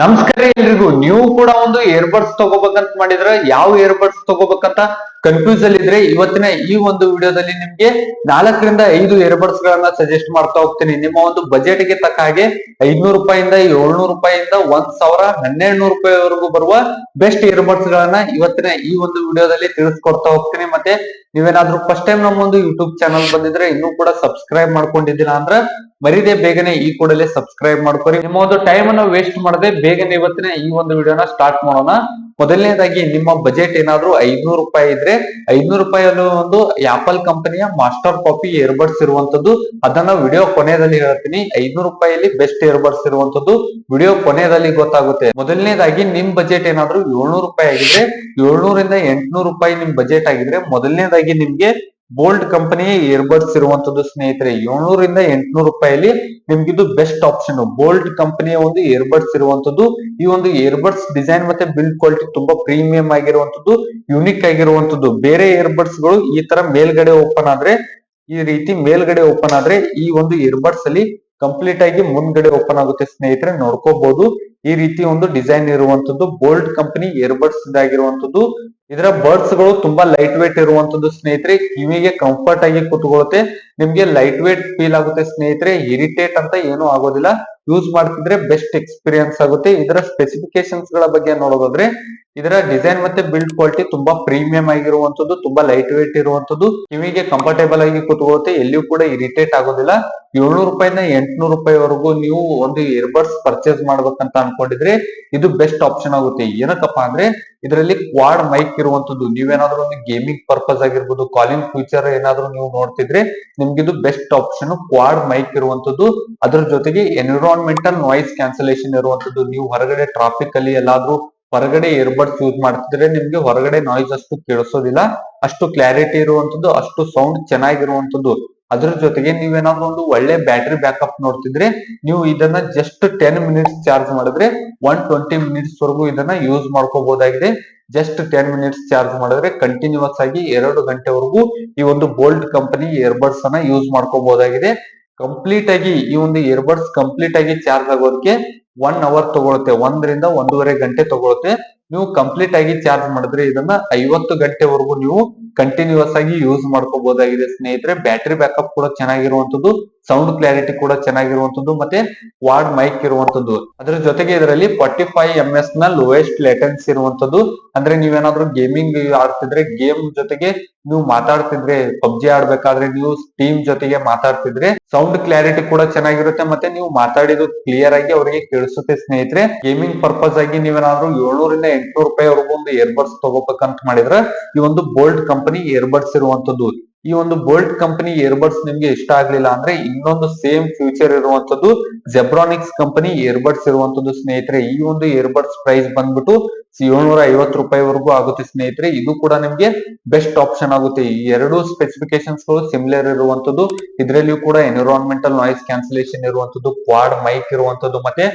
ನಮಸ್ಕಾರ ಎಲ್ರಿಗೂ. ನೀವು ಕೂಡ ಒಂದು ಇಯರ್ಬಡ್ಸ್ ತಗೋಬೇಕಂತ ಮಾಡಿದ್ರ ಯಾವ ಇಯರ್ಬಡ್ಸ್ ತಗೋಬೇಕಂತ ಕನ್ಫ್ಯೂಸ್ ಅಲ್ಲಿ ಇದ್ರೆ ಇವತ್ತಿನ ಈ ಒಂದು ವಿಡಿಯೋದಲ್ಲಿ ನಿಮ್ಗೆ 4 ರಿಂದ 5 ಇಯರ್ಬಡ್ಸ್ ಗಳನ್ನ ಸಜೆಸ್ಟ್ ಮಾಡ್ತಾ ಹೋಗ್ತೀನಿ. ನಿಮ್ಮ ಒಂದು ಬಜೆಟ್ ಗೆ ತಕ್ಕ ಹಾಗೆ 500 ರೂಪಾಯಿಂದ 700 ರೂಪಾಯಿಂದ 1000 1200 ರೂಪಾಯಿವರೆಗೂ ಬರುವ ಬೆಸ್ಟ್ ಇಯರ್ಬಡ್ಸ್ ಗಳನ್ನ ಇವತ್ತಿನ ಈ ಒಂದು ವಿಡಿಯೋದಲ್ಲಿ ತಿಳಿಸ್ಕೊಡ್ತಾ ಹೋಗ್ತೀನಿ. ಮತ್ತೆ ನೀವೇನಾದ್ರೂ ಫಸ್ಟ್ ಟೈಮ್ ನಮ್ಮ ಒಂದು ಯೂಟ್ಯೂಬ್ ಚಾನಲ್ ಬಂದಿದ್ರೆ ಇನ್ನೂ ಕೂಡ ಸಬ್ಸ್ಕ್ರೈಬ್ ಮಾಡ್ಕೊಂಡಿದ್ದೀರಾ ಅಂದ್ರೆ ಮರಿದೆ ಬೇಗನೆ ಈ ಕೂಡಲೇ ಸಬ್ಸ್ಕ್ರೈಬ್ ಮಾಡ್ಕೊರಿ. ನಿಮ್ಮ ಒಂದು ಟೈಮ್ ಅನ್ನು ವೇಸ್ಟ್ ಮಾಡದೆ ಬೇಗನೆ ಇವತ್ತಿನ ಈ ಒಂದು ವಿಡಿಯೋನ ಸ್ಟಾರ್ಟ್ ಮಾಡೋಣ. ಮೊದಲನೇದಾಗಿ ನಿಮ್ಮ ಬಜೆಟ್ ಏನಾದ್ರೂ 500 ರೂಪಾಯಿ ಇದ್ರೆ 500 ರೂಪಾಯಿಯಲ್ಲಿ ಒಂದು ಆಪಲ್ ಕಂಪನಿಯ ಮಾಸ್ಟರ್ ಕಾಪಿ ಇಯರ್ಬಡ್ಸ್ ಇರುವಂತದ್ದು, ಅದನ್ನ ವಿಡಿಯೋ ಕೊನೆಯಲ್ಲಿ ಹೇಳ್ತೀನಿ. 500 ರೂಪಾಯಿಯಲ್ಲಿ ಬೆಸ್ಟ್ ಇಯರ್ಬಡ್ಸ್ ಇರುವಂತದ್ದು ವಿಡಿಯೋ ಕೊನೆಯಲ್ಲಿ ಗೊತ್ತಾಗುತ್ತೆ. ಮೊದಲನೇದಾಗಿ ನಿಮ್ ಬಜೆಟ್ ಏನಾದ್ರೂ 700 ರೂಪಾಯಿ ಆಗಿದ್ರೆ 700 ರಿಂದ 800 ರೂಪಾಯಿ ನಿಮ್ ಬಜೆಟ್ ಆಗಿದ್ರೆ ಮೊದಲನೇದಾಗಿ ನಿಮ್ಗೆ ಬೋಲ್ಟ್ ಕಂಪನಿಯ ಇಯರ್ಬಡ್ಸ್ ಇರುವಂತದ್ದು ಸ್ನೇಹಿತರೆ. 700 ರಿಂದ 800 ರೂಪಾಯಿಯಲ್ಲಿ ನಿಮ್ಗಿದು ಬೆಸ್ಟ್ ಆಪ್ಷನ್. ಬೋಲ್ಟ್ ಕಂಪನಿಯ ಒಂದು ಇಯರ್ಬಡ್ಸ್ ಇರುವಂತದ್ದು. ಈ ಒಂದು ಇಯರ್ಬಡ್ಸ್ ಡಿಸೈನ್ ಮತ್ತೆ ಬಿಲ್ಡ್ ಕ್ವಾಲಿಟಿ ತುಂಬಾ ಪ್ರೀಮಿಯಂ ಆಗಿರುವಂತದ್ದು, ಯುನಿಕ್ ಆಗಿರುವಂತದ್ದು. ಬೇರೆ ಇಯರ್ಬಡ್ಸ್ ಗಳು ಈ ತರ ಮೇಲ್ಗಡೆ ಓಪನ್ ಆದ್ರೆ, ಈ ರೀತಿ ಮೇಲ್ಗಡೆ ಓಪನ್ ಆದ್ರೆ ಈ ಒಂದು ಇಯರ್ಬಡ್ಸ್ ಅಲ್ಲಿ ಕಂಪ್ಲೀಟ್ ಆಗಿ ಮುಂದ್ಗಡೆ ಓಪನ್ ಆಗುತ್ತೆ ಸ್ನೇಹಿತರೆ, ನೋಡ್ಕೋಬಹುದು. ಈ ರೀತಿ ಒಂದು ಡಿಸೈನ್ ಇರುವಂತದ್ದು ಬೋಲ್ಟ್ ಕಂಪನಿ ಇಯರ್ಬಡ್ಸ್ ಇದಾಗಿರುವಂತದ್ದು. ಇದರ ಬರ್ಡ್ಸ್ ಗಳು ತುಂಬಾ ಲೈಟ್ ವೇಟ್ ಇರುವಂತದ್ದು ಸ್ನೇಹಿತರೆ, ಕಿವಿಗೆ ಕಂಫರ್ಟ್ ಆಗಿ ಕೂತ್ಕೊಳ್ಳುತ್ತೆ. ನಿಮ್ಗೆ ಲೈಟ್ ವೇಟ್ ಫೀಲ್ ಆಗುತ್ತೆ ಸ್ನೇಹಿತರೆ, ಇರಿಟೇಟ್ ಅಂತ ಏನೂ ಆಗೋದಿಲ್ಲ. ಯೂಸ್ ಮಾಡ್ತಿದ್ರೆ ಬೆಸ್ಟ್ ಎಕ್ಸ್ಪೀರಿಯನ್ಸ್ ಆಗುತ್ತೆ. ಇದರ ಸ್ಪೆಸಿಫಿಕೇಶನ್ಸ್ ಗಳ ಬಗ್ಗೆ ನೋಡೋದಾದ್ರೆ ಇದರ ಡಿಸೈನ್ ಮತ್ತೆ ಬಿಲ್ಡ್ ಕ್ವಾಲಿಟಿ ತುಂಬಾ ಪ್ರೀಮಿಯಂ ಆಗಿರುವಂತದ್ದು, ತುಂಬಾ ಲೈಟ್ ವೇಟ್ ಇರುವಂತದ್ದು, ಕಿವಿಗೆ ಕಂಫರ್ಟೇಬಲ್ ಆಗಿ ಕೂತ್ಕೊಳ್ಳುತ್ತೆ, ಎಲ್ಲಿಯೂ ಕೂಡ ಇರಿಟೇಟ್ ಆಗೋದಿಲ್ಲ. 700 ರೂಪಾಯಿಂದ 800 ರೂಪಾಯಿವರೆಗೂ ನೀವು ಒಂದು ಇಯರ್ಬಡ್ಸ್ ಪರ್ಚೇಸ್ ಮಾಡ್ಬೇಕಂತ ಅನ್ಕೊಂಡಿದ್ರೆ ಇದು ಬೆಸ್ಟ್ ಆಪ್ಷನ್ ಆಗುತ್ತೆ. ಏನಕ್ಕಪ್ಪ ಅಂದ್ರೆ ಇದರಲ್ಲಿ ಕ್ವಾಡ್ ಮೈಕ್ ಇರುವಂತದ್ದು. ನೀವೇನಾದ್ರೂ ಒಂದು ಗೇಮಿಂಗ್ ಪರ್ಪಸ್ ಆಗಿರ್ಬೋದು, ಕಾಲಿಂಗ್ ಫ್ಯೂಚರ್ ಏನಾದ್ರೂ ನೀವು ನೋಡ್ತಿದ್ರೆ ನಿಮ್ಗಿದು ಬೆಸ್ಟ್ ಆಪ್ಷನ್. ಕ್ವಾಡ್ ಮೈಕ್ ಇರುವಂತದ್ದು, ಅದ್ರ ಜೊತೆಗೆ ಎನ್ವಿರಾನ್ಮೆಂಟಲ್ ನಾಯ್ಸ್ ಕ್ಯಾನ್ಸಲೇಷನ್ ಇರುವಂತದ್ದು. ನೀವು ಹೊರಗಡೆ ಟ್ರಾಫಿಕ್ ಅಲ್ಲಿ ಎಲ್ಲಾದ್ರೂ ಹೊರಗಡೆ ಇಯರ್ಬಡ್ಸ್ ಯೂಸ್ ಮಾಡ್ತಿದ್ರೆ ನಿಮ್ಗೆ ಹೊರಗಡೆ ನಾಯ್ಸ್ ಅಷ್ಟು ಕೇಳಿಸೋದಿಲ್ಲ. ಅಷ್ಟು ಕ್ಲಾರಿಟಿ ಇರುವಂತದ್ದು, ಅಷ್ಟು ಸೌಂಡ್ ಚೆನ್ನಾಗಿರುವಂತದ್ದು. ಅದ್ರ ಜೊತೆಗೆ ನೀವೇನಾದ್ರೂ ಒಂದು ಒಳ್ಳೆ ಬ್ಯಾಟರಿ ಬ್ಯಾಕಪ್ ನೋಡ್ತಿದ್ರೆ ನೀವು ಇದನ್ನ ಜಸ್ಟ್ 10 ಮಿನಿಟ್ಸ್ ಚಾರ್ಜ್ ಮಾಡಿದ್ರೆ 120 ಮಿನಿಟ್ಸ್ ವರೆಗೂ ಇದನ್ನ ಯೂಸ್ ಮಾಡ್ಕೋಬಹುದಾಗಿದೆ. ಜಸ್ಟ್ 10 ಮಿನಿಟ್ಸ್ ಚಾರ್ಜ್ ಮಾಡಿದ್ರೆ ಕಂಟಿನ್ಯೂಸ್ ಆಗಿ 2 ಗಂಟೆವರೆಗೂ ಈ ಒಂದು ಬೋಲ್ಟ್ ಕಂಪನಿ ಇಯರ್ಬಡ್ಸ್ ಅನ್ನ ಯೂಸ್ ಮಾಡ್ಕೋಬಹುದಾಗಿದೆ. ಕಂಪ್ಲೀಟ್ ಆಗಿ ಈ ಒಂದು ಇಯರ್ಬಡ್ಸ್ ಕಂಪ್ಲೀಟ್ ಆಗಿ ಚಾರ್ಜ್ ಆಗೋದಕ್ಕೆ 1 ಅವರ್ ತಗೊಳುತ್ತೆ, 1 ರಿಂದ 1.5 ಗಂಟೆ ತಗೊಳುತ್ತೆ. ನೀವು ಕಂಪ್ಲೀಟ್ ಆಗಿ ಚಾರ್ಜ್ ಮಾಡಿದ್ರೆ ಇದನ್ನ 50 ಗಂಟೆವರೆಗೂ ನೀವು ಕಂಟಿನ್ಯೂಸ್ ಆಗಿ ಯೂಸ್ ಮಾಡ್ಕೋಬಹುದಾಗಿದೆ ಸ್ನೇಹಿತರೆ. ಬ್ಯಾಟರಿ ಬ್ಯಾಕಪ್ ಕೂಡ ಚೆನ್ನಾಗಿರುವಂತದ್ದು, ಸೌಂಡ್ ಕ್ಲಾರಿಟಿ ಕೂಡ ಚೆನ್ನಾಗಿರುವಂತದ್ದು, ಮತ್ತೆ ಕ್ವಾಡ್ ಮೈಕ್ ಇರುವಂತದ್ದು. ಅದ್ರ ಜೊತೆಗೆ ಇದರಲ್ಲಿ 45 ms ನ ಲೋಯೆಸ್ಟ್ ಲೇಟೆನ್ಸಿ ಇರುವಂತದ್ದು. ಅಂದ್ರೆ ನೀವೇನಾದ್ರೂ ಗೇಮಿಂಗ್ ಆಡ್ತಿದ್ರೆ, ಗೇಮ್ ಜೊತೆಗೆ ನೀವು ಮಾತಾಡ್ತಿದ್ರೆ, ಪಬ್ಜಿ ಆಡ್ಬೇಕಾದ್ರೆ ನೀವು ಟೀಮ್ ಜೊತೆಗೆ ಮಾತಾಡ್ತಿದ್ರೆ ಸೌಂಡ್ ಕ್ಲಾರಿಟಿ ಕೂಡ ಚೆನ್ನಾಗಿರುತ್ತೆ, ಮತ್ತೆ ನೀವು ಮಾತಾಡಿದ್ದು ಕ್ಲಿಯರ್ ಆಗಿ ಅವರಿಗೆ ಕೇಳಿಸುತ್ತೆ ಸ್ನೇಹಿತರೆ. ಗೇಮಿಂಗ್ ಪರ್ಪಸ್ ಆಗಿ ನೀವೇನಾದ್ರೂ 700 ರಿಂದ 800 ರೂಪಾಯಿವರೆಗೂ ಒಂದು ಇಯರ್ಬಡ್ಸ್ ತಗೋಬೇಕಂತ ಮಾಡಿದ್ರೆ ಈ ಒಂದು ಬೋಲ್ಟ್ ಕಂಪನಿ ಇಯರ್ಬಡ್ಸ್ ಇರುವಂತದ್ದು. ಈ ಒಂದು ಬೋಲ್ಟ್ ಕಂಪನಿ ಇಯರ್ಬಡ್ಸ್ ನಿಮ್ಗೆ ಇಷ್ಟ ಆಗ್ಲಿಲ್ಲ ಅಂದ್ರೆ ಇನ್ನೊಂದು ಸೇಮ್ ಫ್ಯೂಚರ್ ಇರುವಂತದ್ದು ಜೆಬ್ರಾನಿಕ್ಸ್ ಕಂಪನಿ ಇಯರ್ಬಡ್ಸ್ ಇರುವಂತದ್ದು ಸ್ನೇಹಿತರೆ. ಈ ಒಂದು ಇಯರ್ಬಡ್ಸ್ ಪ್ರೈಸ್ ಬಂದ್ಬಿಟ್ಟು 750 ರೂಪಾಯಿವರೆಗೂ ಆಗುತ್ತೆ ಸ್ನೇಹಿತರೆ. ಇದು ಕೂಡ ನಿಮ್ಗೆ ಬೆಸ್ಟ್ ಆಪ್ಷನ್ ಆಗುತ್ತೆ. ಈ ಎರಡು ಸ್ಪೆಸಿಫಿಕೇಶನ್ಸ್ ಗಳು ಸಿಮಿಲರ್ ಇರುವಂತದ್ದು. ಇದರಲ್ಲಿಯೂ ಕೂಡ ಎನ್ವಿರಾನ್ಮೆಂಟಲ್ ನಾಯ್ಸ್ ಕ್ಯಾನ್ಸಲೇಷನ್ ಇರುವಂತದ್ದು, ಕ್ವಾಡ್ ಮೈಕ್ ಇರುವಂತದ್ದು, ಮತ್ತೆ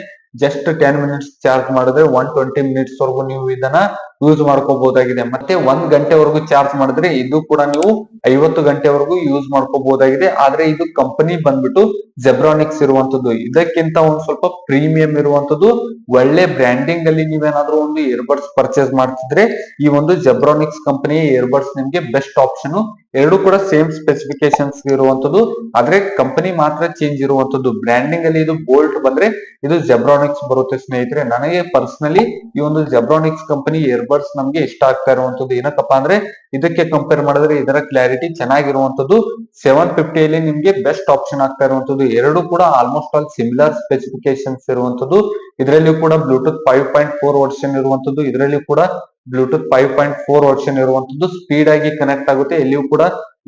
ಜಸ್ಟ್ 10 ಮಿನಿಟ್ಸ್ ಚಾರ್ಜ್ ಮಾಡಿದ್ರೆ 120 ಮಿನಿಟ್ಸ್ ವರೆಗೂ ನೀವು ಇದನ್ನ ಯೂಸ್ ಮಾಡ್ಕೋಬಹುದಾಗಿದೆ. ಮತ್ತೆ 1 ಗಂಟೆವರೆಗೂ ಚಾರ್ಜ್ ಮಾಡಿದ್ರೆ ಇದು ಕೂಡ ನೀವು 50 ಗಂಟೆವರೆಗೂ ಯೂಸ್ ಮಾಡ್ಕೋಬಹುದಾಗಿದೆ. ಆದ್ರೆ ಇದು ಕಂಪನಿ ಬಂದ್ಬಿಟ್ಟು ಜೆಬ್ರಾನಿಕ್ಸ್ ಇರುವಂತದ್ದು. ಇದಕ್ಕಿಂತ ಒಂದ್ ಸ್ವಲ್ಪ ಪ್ರೀಮಿಯಂ ಇರುವಂತದ್ದು. ಒಳ್ಳೆ ಬ್ರ್ಯಾಂಡಿಂಗ್ ಅಲ್ಲಿ ನೀವೇನಾದ್ರೂ ಒಂದು ಇಯರ್ಬಡ್ಸ್ ಪರ್ಚೇಸ್ ಮಾಡ್ತಿದ್ರೆ ಈ ಒಂದು ಜೆಬ್ರಾನಿಕ್ಸ್ ಕಂಪನಿಯ ಇಯರ್ಬಡ್ಸ್ ನಿಮ್ಗೆ ಬೆಸ್ಟ್ ಆಪ್ಷನ್. ಎರಡು ಕೂಡ ಸೇಮ್ ಸ್ಪೆಸಿಫಿಕೇಶನ್ಸ್ ಇರುವಂತದ್ದು, ಆದ್ರೆ ಕಂಪನಿ ಮಾತ್ರ ಚೇಂಜ್ ಇರುವಂತದ್ದು. ಬ್ರ್ಯಾಂಡಿಂಗ್ ಅಲ್ಲಿ ಇದು ಬೋಲ್ಟ್ ಬಂದ್ರೆ ಇದು ಜೆಬ್ರಾನಿಕ್ಸ್ ಬರುತ್ತೆ ಸ್ನೇಹಿತರೆ. ನನಗೆ ಪರ್ಸನಲಿ ಈ ಒಂದು ಜೆಬ್ರಾನಿಕ್ಸ್ ಕಂಪನಿ ಇಯರ್ಬಡ್ಸ್ ನಮ್ಗೆ ಇಷ್ಟ ಆಗ್ತಾ ಇರುವಂತದ್ದು. ಏನಕ್ಕಪ್ಪ ಅಂದ್ರೆ ಇದಕ್ಕೆ ಕಂಪೇರ್ ಮಾಡಿದ್ರೆ ಇದರ ಕ್ಲಾರಿಟಿ ಚೆನ್ನಾಗಿರುವಂತದ್ದು. 750 ಅಲ್ಲಿ ನಿಮ್ಗೆ ಬೆಸ್ಟ್ ಆಪ್ಷನ್ ಆಗ್ತಾ ಇರುವಂತದ್ದು. ಎರಡು ಕೂಡ ಆಲ್ಮೋಸ್ಟ್ ಆಲ್ ಸಿಮಿಲರ್ ಸ್ಪೆಸಿಫಿಕೇಶನ್ಸ್ ಇರುವಂತದ್ದು. ಇದರಲ್ಲಿ ಕೂಡ ಬ್ಲೂಟೂತ್ 5.4 ವರ್ಷನ್ ಇರುವಂತದ್ದು, ಇದರಲ್ಲಿ ಕೂಡ ಬ್ಲೂಟೂತ್ 5.4 ವರ್ಷನ್ ಇರುವಂತದ್ದು. ಸ್ಪೀಡ್ ಆಗಿ ಕನೆಕ್ಟ್ ಆಗುತ್ತೆ, ಎಲ್ಲಿಯೂ ಕೂಡ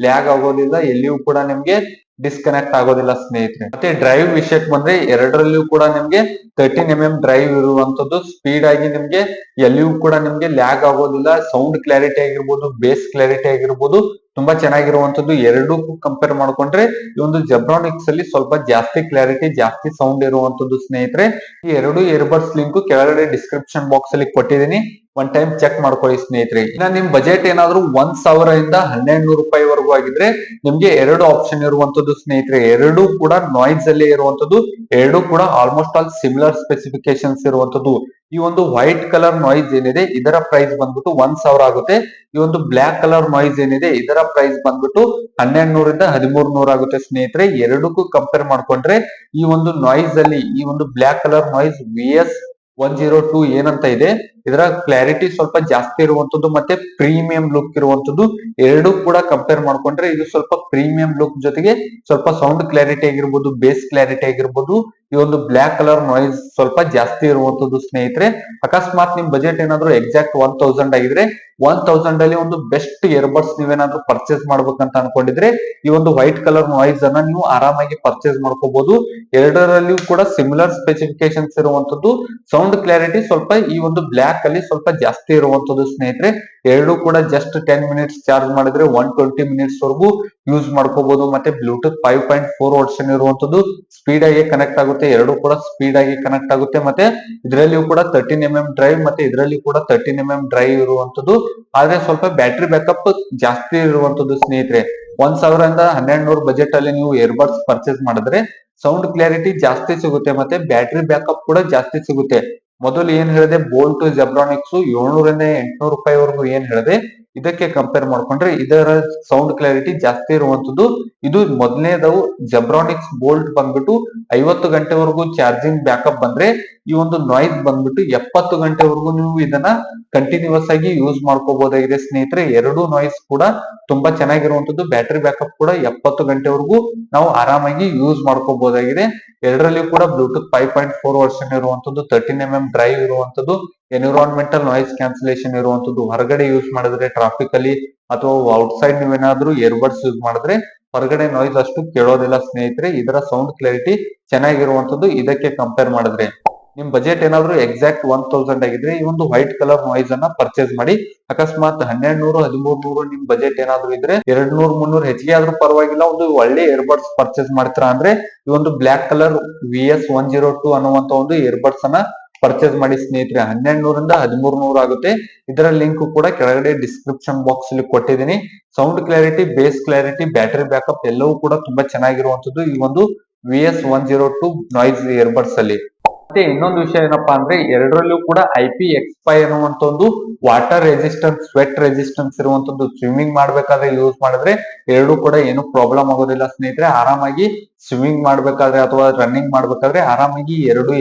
ಲ್ಯಾಗ್ ಆಗೋದಿಲ್ಲ, ಎಲ್ಲಿಯೂ ಕೂಡ ನಿಮ್ಗೆ ಡಿಸ್ಕನೆಕ್ಟ್ ಆಗೋದಿಲ್ಲ ಸ್ನೇಹಿತರೆ. ಮತ್ತೆ ಡ್ರೈವ್ ವಿಷಯಕ್ಕೆ ಬಂದ್ರೆ ಎರಡರಲ್ಲಿಯೂ ಕೂಡ ನಿಮ್ಗೆ 13mm ಡ್ರೈವ್ ಇರುವಂತದ್ದು. ಸ್ಪೀಡ್ ಆಗಿ ನಿಮ್ಗೆ ಎಲ್ಲಿಯೂ ಕೂಡ ನಿಮ್ಗೆ ಲ್ಯಾಗ್ ಆಗೋದಿಲ್ಲ. ಸೌಂಡ್ ಕ್ಲಾರಿಟಿ ಆಗಿರ್ಬೋದು, ಬೇಸ್ ಕ್ಲಾರಿಟಿ ಆಗಿರ್ಬೋದು ತುಂಬಾ ಚೆನ್ನಾಗಿರುವಂತದ್ದು. ಎರಡೂ ಕಂಪೇರ್ ಮಾಡ್ಕೊಂಡ್ರೆ ಈ ಒಂದು ಜೆಬ್ರಾನಿಕ್ಸ್ ಅಲ್ಲಿ ಸ್ವಲ್ಪ ಜಾಸ್ತಿ ಕ್ಲಾರಿಟಿ, ಜಾಸ್ತಿ ಸೌಂಡ್ ಇರುವಂತದ್ದು ಸ್ನೇಹಿತರೆ. ಈ ಎರಡು ಇಯರ್ಬಡ್ಸ್ ಲಿಂಕ್ ಕೆಳಗಡೆ ಡಿಸ್ಕ್ರಿಪ್ಷನ್ ಬಾಕ್ಸ್ ಅಲ್ಲಿ ಕೊಟ್ಟಿದ್ದೀನಿ. ಒನ್ ಟೈಮ್ ಚೆಕ್ ಮಾಡ್ಕೊಳ್ಳಿ ಸ್ನೇಹಿತರೆ. ಇನ್ನ ನಿಮ್ ಬಜೆಟ್ ಏನಾದ್ರು 1,000 ಇಂದ 1,100 ರೂಪಾಯಿವರೆಗೂ ಆಗಿದ್ರೆ ನಿಮ್ಗೆ ಎರಡು ಆಪ್ಷನ್ ಇರುವಂತದ್ದು ಸ್ನೇಹಿತರೆ. ಎರಡೂ ಕೂಡ ನಾಯ್ಸ್ ಅಲ್ಲಿ ಇರುವಂತದ್ದು, ಎರಡೂ ಕೂಡ ಆಲ್ಮೋಸ್ಟ್ ಆಲ್ ಸಿಮಿಲರ್ ಸ್ಪೆಸಿಫಿಕೇಶನ್ಸ್ ಇರುವಂತದ್ದು. ಈ ಒಂದು ವೈಟ್ ಕಲರ್ ನಾಯ್ಸ್ ಏನಿದೆ ಇದರ ಪ್ರೈಸ್ ಬಂದ್ಬಿಟ್ಟು 1,000 ಆಗುತ್ತೆ. ಈ ಒಂದು ಬ್ಲಾಕ್ ಕಲರ್ ನಾಯ್ಸ್ ಏನಿದೆ ಇದರ ಪ್ರೈಸ್ ಬಂದ್ಬಿಟ್ಟು 1,200 ಇಂದ 1,300 ಆಗುತ್ತೆ ಸ್ನೇಹಿತರೆ. ಎರಡಕ್ಕೂ ಕಂಪೇರ್ ಮಾಡ್ಕೊಂಡ್ರೆ ಈ ಒಂದು ನಾಯ್ಸ್ ಅಲ್ಲಿ ಈ ಒಂದು ಬ್ಲಾಕ್ ಕಲರ್ ನಾಯ್ಸ್ VS102 ಏನಂತ ಇದೆ ಇದರ ಕ್ಲಾರಿಟಿ ಸ್ವಲ್ಪ ಜಾಸ್ತಿ ಇರುವಂತದ್ದು ಮತ್ತೆ ಪ್ರೀಮಿಯಂ ಲುಕ್ ಇರುವಂತದ್ದು. ಎರಡು ಕೂಡ ಕಂಪೇರ್ ಮಾಡ್ಕೊಂಡ್ರೆ ಇದು ಸ್ವಲ್ಪ ಪ್ರೀಮಿಯಂ ಲುಕ್ ಜೊತೆಗೆ ಸ್ವಲ್ಪ ಸೌಂಡ್ ಕ್ಲಾರಿಟಿ ಆಗಿರ್ಬೋದು, ಬೇಸ್ ಕ್ಲಾರಿಟಿ ಆಗಿರ್ಬೋದು, ಈ ಒಂದು ಬ್ಲಾಕ್ ಕಲರ್ ನಾಯ್ಸ್ ಸ್ವಲ್ಪ ಜಾಸ್ತಿ ಇರುವಂತದ್ದು ಸ್ನೇಹಿತರೆ. ಅಕಸ್ಮಾತ್ ನಿಮ್ ಬಜೆಟ್ ಏನಾದ್ರು ಎಕ್ಸಾಕ್ಟ್ 1,000 ಆಗಿದ್ರೆ 1,000 ಅಲ್ಲಿ ಒಂದು ಬೆಸ್ಟ್ ಇಯರ್ಬಡ್ಸ್ ನೀವೇನಾದ್ರೂ ಪರ್ಚೇಸ್ ಮಾಡ್ಬೇಕಂತ ಅನ್ಕೊಂಡಿದ್ರೆ ಈ ಒಂದು ವೈಟ್ ಕಲರ್ ನಾಯ್ಸ್ ಅನ್ನ ನೀವು ಆರಾಮಾಗಿ ಪರ್ಚೇಸ್ ಮಾಡ್ಕೋಬಹುದು. ಎರಡರಲ್ಲಿಯೂ ಕೂಡ ಸಿಮಿಲರ್ ಸ್ಪೆಸಿಫಿಕೇಶನ್ಸ್ ಇರುವಂತದ್ದು. ಸೌಂಡ್ ಕ್ಲಾರಿಟಿ ಸ್ವಲ್ಪ ಈ ಒಂದು ಬ್ಲಾಕ್ ಅಲ್ಲಿ ಸ್ವಲ್ಪ ಜಾಸ್ತಿ ಇರುವಂತದ್ದು ಸ್ನೇಹಿತರೆ. ಎರಡು ಕೂಡ ಜಸ್ಟ್ 10 ಮಿನಿಟ್ಸ್ ಚಾರ್ಜ್ ಮಾಡಿದ್ರೆ 120 ಮಿನಿಟ್ಸ್ ವರೆಗೂ ಯೂಸ್ ಮಾಡ್ಕೋಬಹುದು. ಮತ್ತೆ ಬ್ಲೂಟೂತ್ 5.4 ವರ್ಷನ್ ಇರುವಂತದ್ದು, ಸ್ಪೀಡ್ ಆಗಿ ಕನೆಕ್ಟ್ ಆಗುತ್ತೆ. ಎರಡು ಕೂಡ ಸ್ಪೀಡ್ ಆಗಿ ಕನೆಕ್ಟ್ ಆಗುತ್ತೆ. ಮತ್ತೆ ಇದರಲ್ಲಿಯೂ ಕೂಡ 13mm ಡ್ರೈವ್ ಮತ್ತೆ ಇದರಲ್ಲಿ ಕೂಡ 13mm ಡ್ರೈವ್ ಇರುವಂತದ್ದು. ಆದ್ರೆ ಸ್ವಲ್ಪ ಬ್ಯಾಟ್ರಿ ಬ್ಯಾಕಪ್ ಜಾಸ್ತಿ ಇರುವಂತದ್ದು ಸ್ನೇಹಿತರೆ. 1,000 ಇಂದ 1,200 ಬಜೆಟ್ ಅಲ್ಲಿ ನೀವು ಇಯರ್ಬಡ್ಸ್ ಪರ್ಚೇಸ್ ಮಾಡಿದ್ರೆ ಸೌಂಡ್ ಕ್ಲಾರಿಟಿ ಜಾಸ್ತಿ ಸಿಗುತ್ತೆ ಮತ್ತೆ ಬ್ಯಾಟ್ರಿ ಬ್ಯಾಕಪ್ ಕೂಡ ಜಾಸ್ತಿ ಸಿಗುತ್ತೆ. ಮೊದಲು ಏನ್ ಹೇಳಿದೆ ಬೋಲ್ಟ್ ಜೆಬ್ರಾನಿಕ್ಸ್ 700 ಇಂದ 800 ರೂಪಾಯಿವರೆಗೂ ಏನ್ ಹೇಳಿದೆ ಇದಕ್ಕೆ ಕಂಪೇರ್ ಮಾಡ್ಕೊಂಡ್ರೆ ಇದರ ಸೌಂಡ್ ಕ್ಲಾರಿಟಿ ಜಾಸ್ತಿ ಇರುವಂತದ್ದು. ಇದು ಮೊದಲನೇದವು ಜೆಬ್ರಾನಿಕ್ಸ್ ಬೋಲ್ಟ್ ಬಂದ್ಬಿಟ್ಟು 50 ಗಂಟೆವರೆಗೂ ಚಾರ್ಜಿಂಗ್ ಬ್ಯಾಕಪ್ ಬಂದ್ರೆ ಈ ಒಂದು ನಾಯ್ಸ್ ಬಂದ್ಬಿಟ್ಟು 70 ಗಂಟೆವರೆಗೂ ನೀವು ಇದನ್ನ ಕಂಟಿನ್ಯೂಸ್ ಆಗಿ ಯೂಸ್ ಮಾಡ್ಕೋಬಹುದಾಗಿದೆ ಸ್ನೇಹಿತರೆ. ಎರಡು ನಾಯ್ಸ್ ಕೂಡ ತುಂಬಾ ಚೆನ್ನಾಗಿರುವಂತದ್ದು. ಬ್ಯಾಟರಿ ಬ್ಯಾಕಪ್ ಕೂಡ 70 ಗಂಟೆವರೆಗೂ ನಾವು ಆರಾಮಾಗಿ ಯೂಸ್ ಮಾಡ್ಕೋಬಹುದಾಗಿದೆ. ಎರಡರಲ್ಲಿಯೂ ಕೂಡ ಬ್ಲೂಟೂತ್ 5.4 ವರ್ಷನ್ ಇರುವಂತದ್ದು, 13mm ಡ್ರೈವ್ ಇರುವಂತದ್ದು, ಎನ್ವಿರಾನ್ಮೆಂಟಲ್ ನಾಯ್ಸ್ ಕ್ಯಾನ್ಸಲೇಷನ್ ಇರುವಂತದ್ದು. ಹೊರಗಡೆ ಯೂಸ್ ಮಾಡಿದ್ರೆ ಟ್ರಾಫಿಕ್ ಅಲ್ಲಿ ಅಥವಾ ಔಟ್ಸೈಡ್ ನೀವೇನಾದ್ರೂ ಇಯರ್ಬಡ್ಸ್ ಯೂಸ್ ಮಾಡಿದ್ರೆ ಹೊರಗಡೆ ನಾಯ್ಸ್ ಅಷ್ಟು ಕೇಳೋದಿಲ್ಲ ಸ್ನೇಹಿತರೆ. ಇದರ ಸೌಂಡ್ ಕ್ಲಾರಿಟಿ ಚೆನ್ನಾಗಿರುವಂತದ್ದು ಇದಕ್ಕೆ ಕಂಪೇರ್ ಮಾಡಿದ್ರೆ. ನಿಮ್ ಬಜೆಟ್ ಏನಾದ್ರು ಎಕ್ಸಾಕ್ಟ್ 1,000 ಆಗಿದ್ರೆ ಈ ಒಂದು ವೈಟ್ ಕಲರ್ ನಾಯ್ಸ್ ಅನ್ನ ಪರ್ಚೇಸ್ ಮಾಡಿ. ಅಕಸ್ಮಾತ್ 1,200 1,300 ನಿಮ್ ಬಜೆಟ್ ಏನಾದ್ರು ಇದ್ರೆ 200 300 ಹೆಚ್ಚಿಗೆ ಆದ್ರೂ ಪರವಾಗಿಲ್ಲ, ಒಂದು ಒಳ್ಳೆ ಇಯರ್ಬಡ್ಸ್ ಪರ್ಚೇಸ್ ಮಾಡ್ತೀರಾ ಅಂದ್ರೆ ಈ ಒಂದು ಬ್ಲಾಕ್ ಕಲರ್ VS102 ಅನ್ನುವಂತ ಒಂದು ಇಯರ್ಬಡ್ಸ್ ಅನ್ನ ಪರ್ಚೇಸ್ ಮಾಡಿ ಸ್ನೇಹಿತರೆ. 1,200 ಇಂದ 1,300 ಆಗುತ್ತೆ. ಇದರ ಲಿಂಕ್ ಕೂಡ ಕೆಳಗಡೆ ಡಿಸ್ಕ್ರಿಪ್ಷನ್ ಬಾಕ್ಸ್ ಅಲ್ಲಿ ಕೊಟ್ಟಿದ್ದೀನಿ. Sound clarity, base clarity, battery backup ಎಲ್ಲವೂ ಕೂಡ ತುಂಬಾ ಚೆನ್ನಾಗಿರುವಂತದ್ದು ಈ ಒಂದು VS102 ನಾಯ್ಸ್ ಇಯರ್ಬಡ್ಸ್ ಅಲ್ಲಿ. ಮತ್ತೆ ಇನ್ನೊಂದು ವಿಷಯ ಏನಪ್ಪಾ ಅಂದ್ರೆ ಎರಡರಲ್ಲೂ ಕೂಡ IP-XY ಅನ್ನುವಂತ ಒಂದು ವಾಟರ್ ರೆಸಿಸ್ಟೆನ್ಸ್, ಸ್ವೆಟ್ ರೆಸಿಸ್ಟೆನ್ಸ್ ಇರುವಂತದ್ದು. ಸ್ವಿಮ್ಮಿಂಗ್ ಮಾಡ್ಬೇಕಾದ್ರೆ ಯೂಸ್ ಮಾಡಿದ್ರೆ ಎರಡು ಕೂಡ ಏನು ಪ್ರಾಬ್ಲಮ್ ಆಗೋದಿಲ್ಲ ಸ್ನೇಹಿತರೆ. ಆರಾಮಾಗಿ ಸ್ವಿಮ್ಮಿಂಗ್ ಮಾಡ್ಬೇಕಾದ್ರೆ ಅಥವಾ ರನ್ನಿಂಗ್ ಮಾಡ್ಬೇಕಾದ್ರೆ ಆರಾಮಾಗಿ ಎರಡು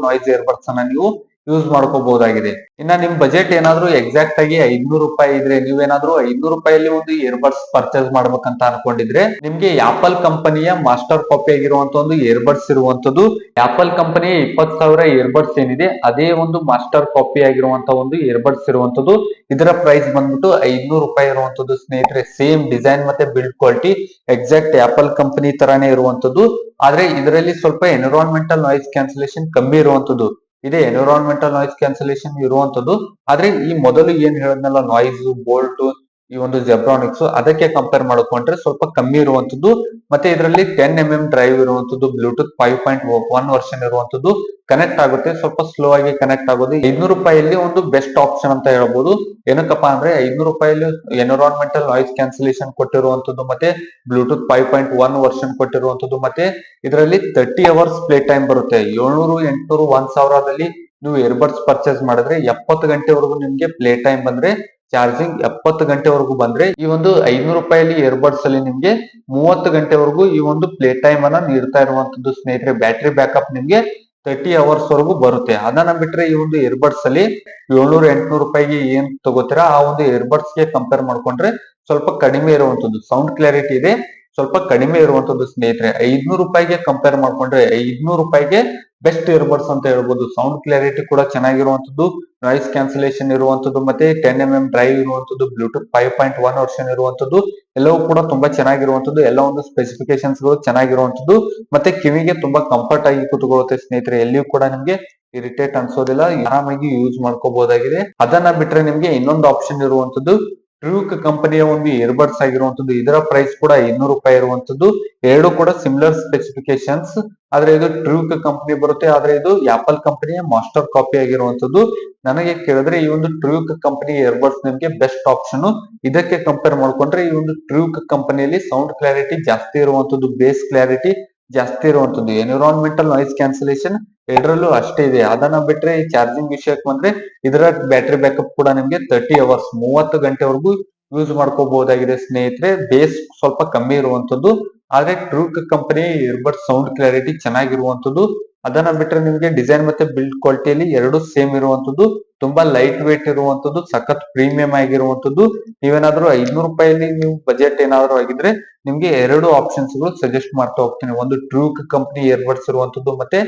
ನಾಯ್ಸ್ ಇಯರ್ಬಡ್ಸ್ ಅನ್ನ ನೀವು ಯೂಸ್ ಮಾಡ್ಕೋಬಹುದಾಗಿದೆ. ಇನ್ನ ನಿಮ್ ಬಜೆಟ್ ಏನಾದ್ರು ಎಕ್ಸಾಕ್ಟ್ ಆಗಿ 500 ರೂಪಾಯಿ ಇದ್ರೆ ನೀವೇನಾದ್ರೂ 500 ರೂಪಾಯಲ್ಲಿ ಒಂದು ಇಯರ್ಬಡ್ಸ್ ಪರ್ಚೇಸ್ ಮಾಡ್ಬೇಕಂತ ಅನ್ಕೊಂಡಿದ್ರೆ ನಿಮ್ಗೆ ಆಪಲ್ ಕಂಪನಿಯ ಮಾಸ್ಟರ್ ಕಾಪಿ ಆಗಿರುವಂತ ಒಂದು ಇಯರ್ಬಡ್ಸ್ ಇರುವಂತದ್ದು. ಆಪಲ್ ಕಂಪನಿಯ 20,000 ಇಯರ್ಬಡ್ಸ್ ಏನಿದೆ ಅದೇ ಒಂದು ಮಾಸ್ಟರ್ ಕಾಪಿ ಆಗಿರುವಂತ ಒಂದು ಇಯರ್ಬಡ್ಸ್ ಇರುವಂತದ್ದು. ಇದರ ಪ್ರೈಸ್ ಬಂದ್ಬಿಟ್ಟು 500 ರೂಪಾಯಿ ಇರುವಂತದ್ದು ಸ್ನೇಹಿತರೆ. ಸೇಮ್ ಡಿಸೈನ್ ಮತ್ತೆ build quality exact apple company ತರಾನೇ ಇರುವಂತದ್ದು. ಆದ್ರೆ ಇದರಲ್ಲಿ ಸ್ವಲ್ಪ ಎನ್ವಿರಾನ್ಮೆಂಟಲ್ ನಾಯ್ಸ್ ಕ್ಯಾನ್ಸಲೇಷನ್ ಕಮ್ಮಿ ಇರುವಂತದ್ದು. ಇದೆ ಎನ್ವಿರಾನ್ಮೆಂಟಲ್ ನಾಯ್ಸ್ ಕ್ಯಾನ್ಸಲೇಷನ್ ಇರುವಂತದ್ದು. ಆದ್ರೆ ಈ ಮೊದಲು ಏನ್ ಹೇಳಿದ್ನಲ್ಲ ನಾಯ್ಸ್ ಬೋಲ್ಟ್ ಈ ಒಂದು ಜೆಬ್ರಾನಿಕ್ಸ್ ಅದಕ್ಕೆ ಕಂಪೇರ್ ಮಾಡ್ಕೊಂಡ್ರೆ ಸ್ವಲ್ಪ ಕಮ್ಮಿ ಇರುವಂತದ್ದು. ಮತ್ತೆ ಇದರಲ್ಲಿ 10mm ಡ್ರೈವ್ ಇರುವಂತದ್ದು, ಬ್ಲೂಟೂತ್ 5.1 ವರ್ಷನ್ ಇರುವಂತದ್ದು. ಕನೆಕ್ಟ್ ಆಗುತ್ತೆ, ಸ್ವಲ್ಪ ಸ್ಲೋ ಆಗಿ ಕನೆಕ್ಟ್ ಆಗೋದು. 500 ರೂಪಾಯಿಯಲ್ಲಿ ಒಂದು ಬೆಸ್ಟ್ ಆಪ್ಷನ್ ಅಂತ ಹೇಳ್ಬೋದು. ಏನಕ್ಕಪ್ಪ ಅಂದ್ರೆ 500 ರೂಪಾಯಿಯಲ್ಲಿ ಎನ್ವಿರಾನ್ಮೆಂಟಲ್ ನಾಯ್ಸ್ ಕ್ಯಾನ್ಸಲೇಷನ್ ಕೊಟ್ಟಿರುವಂತದ್ದು, ಮತ್ತೆ ಬ್ಲೂಟೂತ್ 5.1 ವರ್ಷನ್ ಕೊಟ್ಟಿರುವಂತದ್ದು, ಮತ್ತೆ ಇದರಲ್ಲಿ 30 ಅವರ್ಸ್ ಪ್ಲೇ ಟೈಮ್ ಬರುತ್ತೆ. 700 800 1,000ದಲ್ಲಿ ನೀವು ಇಯರ್ಬಡ್ಸ್ ಪರ್ಚೇಸ್ ಮಾಡಿದ್ರೆ 70 ಗಂಟೆವರೆಗೂ ನಿಮ್ಗೆ ಪ್ಲೇ ಟೈಮ್ ಬಂದ್ರೆ ಚಾರ್ಜಿಂಗ್ 70 ಗಂಟೆವರೆಗೂ ಬಂದ್ರೆ ಈ ಒಂದು 500 ರೂಪಾಯಿಲಿ ಇಯರ್ಬಡ್ಸ್ ಅಲ್ಲಿ ನಿಮ್ಗೆ 30 ಗಂಟೆವರೆಗೂ ಈ ಒಂದು ಪ್ಲೇ ಟೈಮ್ ಅನ್ನ ನೀಡ್ತಾ ಇರುವಂತದ್ದು ಸ್ನೇಹಿತರೆ. ಬ್ಯಾಟರಿ ಬ್ಯಾಕಪ್ ನಿಮ್ಗೆ 30 ಅವರ್ಸ್ ವರೆಗೂ ಬರುತ್ತೆ. ಅದನ್ನ ಬಿಟ್ರೆ ಈ ಒಂದು ಇಯರ್ಬಡ್ಸ್ ಅಲ್ಲಿ 700 800 ರೂಪಾಯಿಗೆ ಏನ್ ತಗೋತೀರಾ ಆ ಒಂದು ಇಯರ್ಬಡ್ಸ್ ಗೆ ಕಂಪೇರ್ ಮಾಡ್ಕೊಂಡ್ರೆ ಸ್ವಲ್ಪ ಕಡಿಮೆ ಇರುವಂತದ್ದು. ಸೌಂಡ್ ಕ್ಲಾರಿಟಿ ಇದೆ, ಸ್ವಲ್ಪ ಕಡಿಮೆ ಇರುವಂತದ್ದು ಸ್ನೇಹಿತರೆ. 500 ರೂಪಾಯಿಗೆ ಕಂಪೇರ್ ಮಾಡ್ಕೊಂಡ್ರೆ 500 ರೂಪಾಯಿಗೆ ಬೆಸ್ಟ್ ಇಯರ್ಬಡ್ಸ್ ಅಂತ ಹೇಳ್ಬೋದು. ಸೌಂಡ್ ಕ್ಲಾರಿಟಿ ಕೂಡ ಚೆನ್ನಾಗಿರುವಂತದ್ದು, ನಾಯ್ಸ್ ಕ್ಯಾನ್ಸಲೇಷನ್ ಇರುವಂತದ್ದು, ಮತ್ತೆ 10mm ಡ್ರೈವ್ ಇರುವಂತದ್ದು, ಬ್ಲೂಟೂತ್ 5.1 ವರ್ಷನ್ ಇರುವಂತದ್ದು, ಎಲ್ಲವೂ ಕೂಡ ತುಂಬಾ ಚೆನ್ನಾಗಿರುವಂತದ್ದು. ಎಲ್ಲ ಒಂದು ಸ್ಪೆಸಿಫಿಕೇಶನ್ಸ್ ಗಳು ಚೆನ್ನಾಗಿರುವಂತದ್ದು. ಮತ್ತೆ ಕಿವಿಗೆ ತುಂಬಾ ಕಂಫರ್ಟ್ ಆಗಿ ಕೂತ್ಕೊಳ್ಳುತ್ತೆ ಸ್ನೇಹಿತರೆ. ಎಲ್ಲಿಯೂ ಕೂಡ ನಿಮ್ಗೆ ಇರಿಟೇಟ್ ಅನ್ಸೋದಿಲ್ಲ, ಆರಾಮಾಗಿ ಯೂಸ್ ಮಾಡ್ಕೋಬಹುದಾಗಿದೆ. ಅದನ್ನ ಬಿಟ್ರೆ ನಿಮ್ಗೆ ಇನ್ನೊಂದು ಆಪ್ಷನ್ ಇರುವಂತದ್ದು ಟ್ರೂಕ್ ಕಂಪನಿಯ ಒಂದು ಇಯರ್ಬಡ್ಸ್ ಆಗಿರುವಂತದ್ದು. ಇದರ ಪ್ರೈಸ್ ಕೂಡ 500 ರೂಪಾಯಿ ಇರುವಂತದ್ದು. ಎರಡು ಕೂಡ ಸಿಮಿಲರ್ ಸ್ಪೆಸಿಫಿಕೇಶನ್ಸ್. ಆದ್ರೆ ಇದು ಟ್ರೂಕ್ ಕಂಪನಿ ಬರುತ್ತೆ, ಆದ್ರೆ ಇದು ಆಪಲ್ ಕಂಪನಿಯ ಮಾಸ್ಟರ್ ಕಾಪಿ ಆಗಿರುವಂತದ್ದು. ನನಗೆ ಕೇಳಿದ್ರೆ ಈ ಒಂದು ಟ್ರೂಕ್ ಕಂಪನಿ ಇಯರ್ಬಡ್ಸ್ ನಿಮ್ಗೆ ಬೆಸ್ಟ್ ಆಪ್ಷನ್. ಇದಕ್ಕೆ ಕಂಪೇರ್ ಮಾಡ್ಕೊಂಡ್ರೆ ಈ ಒಂದು ಟ್ರೂಕ್ ಕಂಪನಿಯಲ್ಲಿ ಸೌಂಡ್ ಕ್ಲಾರಿಟಿ ಜಾಸ್ತಿ ಇರುವಂತದ್ದು, ಬೇಸ್ ಕ್ಲಾರಿಟಿ ಜಾಸ್ತಿ ಇರುವಂತದ್ದು, ಎನ್ವಿರಾನ್ಮೆಂಟಲ್ ನಾಯ್ಸ್ ಕ್ಯಾನ್ಸಲೇಷನ್ ಎರಡರಲ್ಲೂ ಅಷ್ಟೇ ಇದೆ. ಅದನ್ನ ಬಿಟ್ರೆ ಈ ಚಾರ್ಜಿಂಗ್ ವಿಷಯಕ್ಕೆ ಬಂದ್ರೆ ಇದರ ಬ್ಯಾಟರಿ ಬ್ಯಾಕಪ್ ಕೂಡ ನಿಮ್ಗೆ 30 ಅವರ್ಸ್ 30 ಗಂಟೆವರೆಗೂ ಯೂಸ್ ಮಾಡ್ಕೋಬಹುದಾಗಿದೆ ಸ್ನೇಹಿತರೆ. ಬೇಸ್ ಸ್ವಲ್ಪ ಕಮ್ಮಿ ಇರುವಂತದ್ದು, ಆದ್ರೆ ಟ್ರೂಕ್ ಕಂಪನಿ ಇಯರ್ಬಡ್ ಸೌಂಡ್ ಕ್ಲಾರಿಟಿ ಚೆನ್ನಾಗಿರುವಂತದ್ದು. ಅದನ್ನ ಬಿಟ್ರೆ ನಿಮ್ಗೆ ಡಿಸೈನ್ ಮತ್ತೆ ಬಿಲ್ಡ್ ಕ್ವಾಲಿಟಿಯಲ್ಲಿ ಎರಡು ಸೇಮ್ ಇರುವಂತದ್ದು, ತುಂಬಾ ಲೈಟ್ ವೇಟ್ ಇರುವಂತದ್ದು, ಸಖತ್ ಪ್ರೀಮಿಯಂ ಆಗಿರುವಂತದ್ದು. ನೀವೇನಾದ್ರೂ 500 ರೂಪಾಯಿಯಲ್ಲಿ ನೀವು ಬಜೆಟ್ ಏನಾದ್ರು ಆಗಿದ್ರೆ ನಿಮ್ಗೆ ಎರಡು ಆಪ್ಷನ್ಸ್ ಗಳು ಸಜೆಸ್ಟ್ ಮಾಡ್ತಾ ಹೋಗ್ತೀನಿ. ಒಂದು ಟ್ರೂಕ್ ಕಂಪನಿ ಇಯರ್ಬಡ್ಸ್ ಇರುವಂತದ್ದು, ಮತ್ತೆ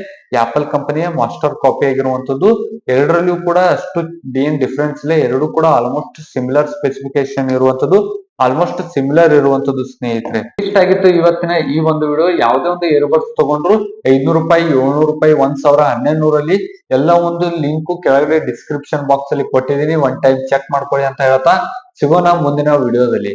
ಆಪಲ್ ಕಂಪನಿಯ ಮಾಸ್ಟರ್ ಕಾಪಿ ಆಗಿರುವಂತದ್ದು. ಎರಡರಲ್ಲಿಯೂ ಕೂಡ ಅಷ್ಟು ಏನ್ ಡಿಫ್ರೆನ್ಸ್ ಇಲ್ಲ, ಎರಡು ಕೂಡ ಆಲ್ಮೋಸ್ಟ್ ಸಿಮಿಲರ್ ಸ್ಪೆಸಿಫಿಕೇಶನ್ ಇರುವಂತದ್ದು, ಆಲ್ಮೋಸ್ಟ್ ಸಿಮಿಲರ್ ಇರುವಂತದ್ದು ಸ್ನೇಹಿತರೆ. ಇಷ್ಟ ಆಗಿತ್ತು ಇವತ್ತಿನ ಈ ಒಂದು ವಿಡಿಯೋ. ಯಾವುದೇ ಒಂದು ಇಯರ್ಬಡ್ಸ್ ತಗೊಂಡ್ರು 500 ರೂಪಾಯಿ, 700 ರೂಪಾಯಿ, 1000, 1100 ಎಲ್ಲ ಒಂದು ಲಿಂಕ್ ಕೆಳಗಡೆ ಡಿಸ್ಕ್ರಿಪ್ಷನ್ ಬಾಕ್ಸ್ ಅಲ್ಲಿ ಕೊಟ್ಟಿದ್ದೀನಿ. ಒನ್ ಟೈಮ್ ಚೆಕ್ ಮಾಡ್ಕೊಳ್ಳಿ ಅಂತ ಹೇಳ್ತಾ ಸಿಗೋಣ ಮುಂದಿನ ವಿಡಿಯೋದಲ್ಲಿ.